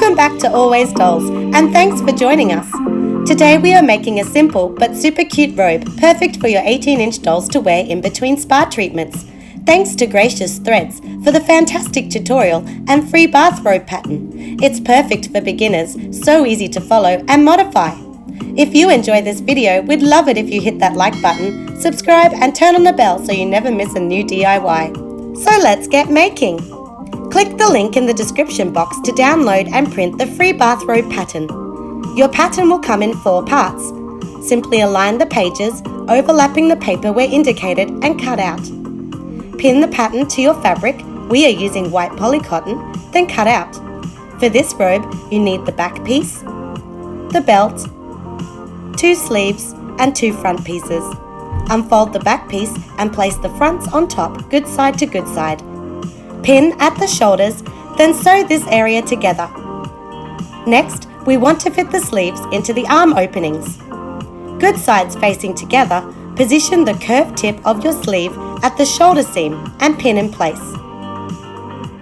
Welcome back to Always Dolls, and thanks for joining us. Today we are making a simple but super cute robe, perfect for your 18-inch dolls to wear in between spa treatments. Thanks to Gracious Threads for the fantastic tutorial and free bathrobe pattern. It's perfect for beginners, so easy to follow and modify. If you enjoy this video, we'd love it if you hit that like button, subscribe and turn on the bell so you never miss a new DIY. So let's get making! Click the link in the description box to download and print the free bathrobe pattern. Your pattern will come in 4 parts. Simply align the pages, overlapping the paper where indicated, and cut out. Pin the pattern to your fabric, we are using white polycotton, then cut out. For this robe, you need the back piece, the belt, 2 sleeves and 2 front pieces. Unfold the back piece and place the fronts on top, good side to good side. Pin at the shoulders, then sew this area together. Next, we want to fit the sleeves into the arm openings. Good sides facing together, position the curved tip of your sleeve at the shoulder seam and pin in place.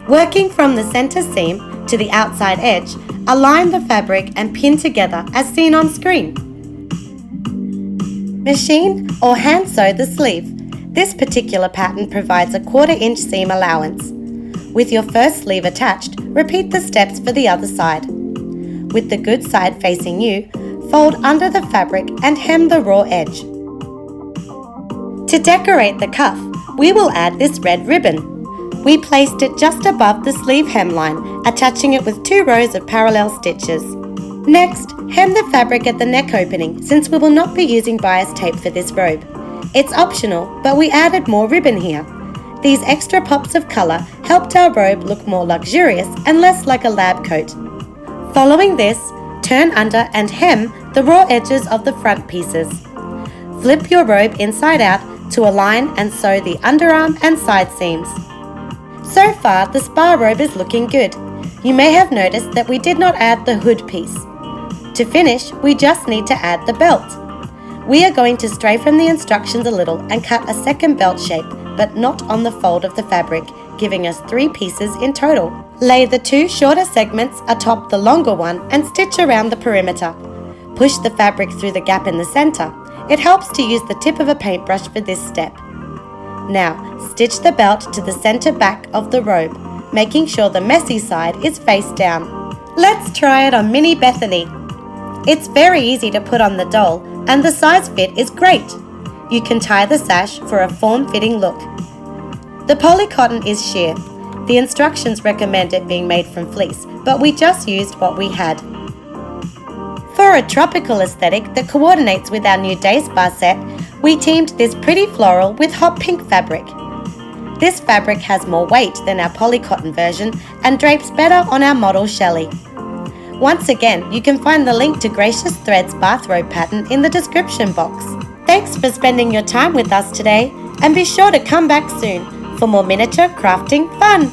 Working from the center seam to the outside edge, align the fabric and pin together as seen on screen. Machine or hand sew the sleeve. This particular pattern provides a 1/4 inch seam allowance. With your first sleeve attached, repeat the steps for the other side. With the good side facing you, fold under the fabric and hem the raw edge. To decorate the cuff, we will add this red ribbon. We placed it just above the sleeve hemline, attaching it with 2 rows of parallel stitches. Next, hem the fabric at the neck opening since we will not be using bias tape for this robe. It's optional, but we added more ribbon here. These extra pops of colour helped our robe look more luxurious and less like a lab coat. Following this, turn under and hem the raw edges of the front pieces. Flip your robe inside out to align and sew the underarm and side seams. So far, the spa robe is looking good. You may have noticed that we did not add the hood piece. To finish, we just need to add the belt. We are going to stray from the instructions a little and cut a second belt shape, but not on the fold of the fabric, giving us 3 pieces in total. Lay the 2 shorter segments atop the longer one and stitch around the perimeter. Push the fabric through the gap in the center. It helps to use the tip of a paintbrush for this step. Now, stitch the belt to the center back of the robe, making sure the messy side is face down. Let's try it on Mini Bethany. It's very easy to put on the doll, and the size fit is great. You can tie the sash for a form-fitting look. The polycotton is sheer. The instructions recommend it being made from fleece, but we just used what we had. For a tropical aesthetic that coordinates with our new day spa set, we teamed this pretty floral with hot pink fabric. This fabric has more weight than our polycotton version and drapes better on our model Shelley. Once again, you can find the link to Gracious Threads bathrobe pattern in the description box. Thanks for spending your time with us today, and be sure to come back soon for more miniature crafting fun!